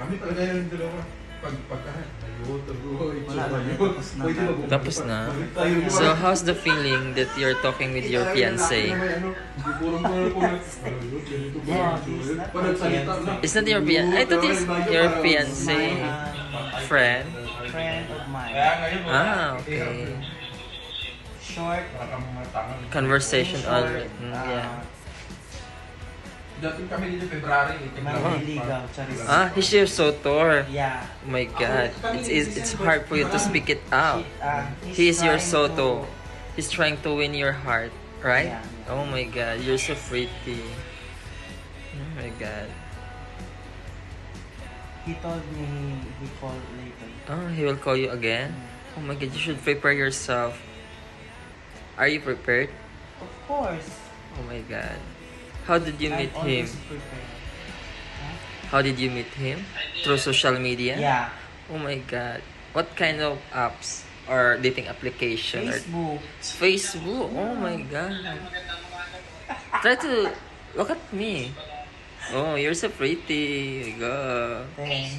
Kami talaga yung dalawa. Pagkahan. Tapos na. So, how's the feeling that you're talking with your fiancé? It's not your fiancé. I thought it's your fiancé. Friend? Friend of mine. Ah, okay. Short Conversation already. Yeah. Dating kami dito February. Maniligaw, charis. Ah, he's your sotor. Yeah. Oh my God. It's hard for you to speak it out. He is He's your trying soto. He's trying to win your heart, right? Yeah. Oh my God, you're so pretty. Oh my God. He told me he called later. Oh, he will call you again? Oh my God, you should prepare yourself. Are you prepared? Of course. Oh my God. How did you meet I'm him? always prepared. How did you meet him? Through social media? Yeah. Oh my God. What kind of apps or dating application? Facebook. Facebook. Oh my God. Try to look at me. Oh, you're so pretty. Go. Thanks.